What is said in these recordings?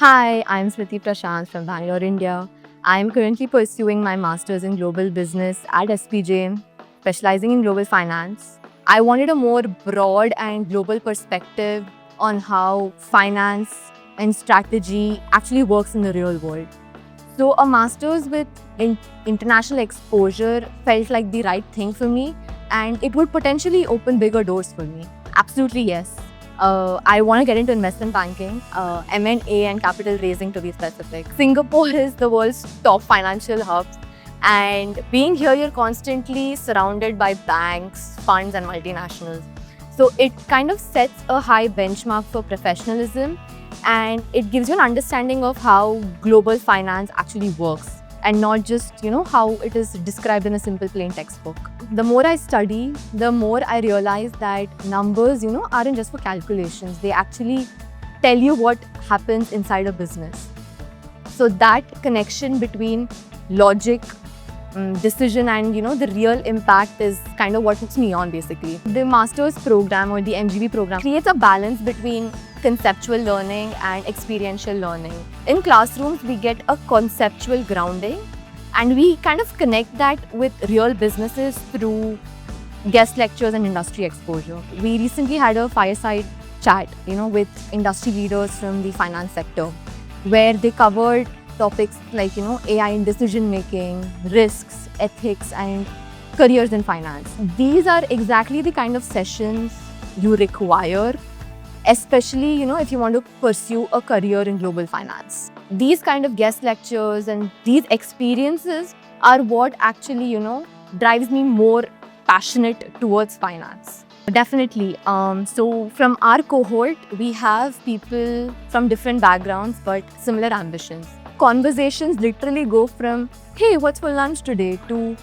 Hi, I'm Smriti Prashant from Bangalore, India. I'm currently pursuing my master's in global business at SPJ, specializing in global finance. I wanted a more broad and global perspective on how finance and strategy actually works in the real world. So, a master's with international exposure felt like the right thing for me, and it would potentially open bigger doors for me. Absolutely, yes. I want to get into investment banking, M&A and capital raising to be specific. Singapore is the world's top financial hub, and being here, you're constantly surrounded by banks, funds, and multinationals. So it kind of sets a high benchmark for professionalism, and it gives you an understanding of how global finance actually works and not just how it is described in a simple plain textbook. The more I study, the more I realize that numbers aren't just for calculations. They actually tell you what happens inside a business. So that connection between logic, decision and the real impact is kind of what puts me on basically. The master's program or the MGB program creates a balance between conceptual learning and experiential learning. In classrooms, we get a conceptual grounding and we kind of connect that with real businesses through guest lectures and industry exposure. We recently had a fireside chat, with industry leaders from the finance sector where they covered topics like, AI in decision making, risks, ethics, and careers in finance. These are exactly the kind of sessions you require, especially, if you want to pursue a career in global finance. These kind of guest lectures and these experiences are what actually, drives me more passionate towards finance. Definitely. So from our cohort, we have people from different backgrounds but similar ambitions. Conversations literally go from, hey, what's for lunch today, to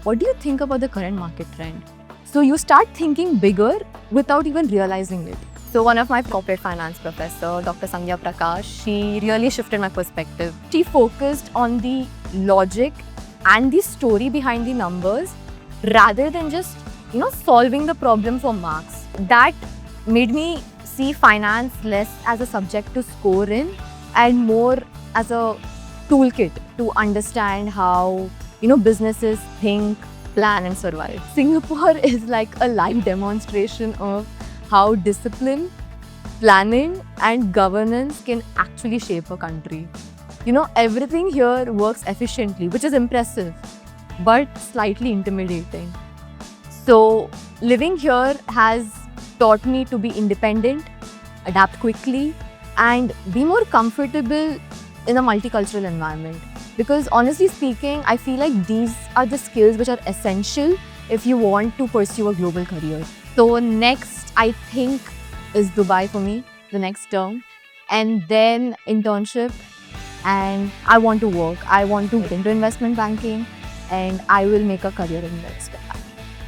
what do you think about the current market trend? So you start thinking bigger without even realizing it. So one of my corporate finance professor, Dr. Sandhya Prakash, she really shifted my perspective. She focused on the logic and the story behind the numbers rather than just, solving the problem for marks. That made me see finance less as a subject to score in and more as a toolkit to understand how, businesses think, plan and survive. Singapore is like a live demonstration of how discipline, planning and governance can actually shape a country. Everything here works efficiently, which is impressive, but slightly intimidating. So living here has taught me to be independent, adapt quickly, and be more comfortable in a multicultural environment. Because honestly speaking, I feel like these are the skills which are essential if you want to pursue a global career. So next, I think, is Dubai for me, the next term. And then internship. And I want to work. I want to get into investment banking. And I will make a career in investment.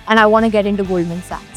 And I want to get into Goldman Sachs.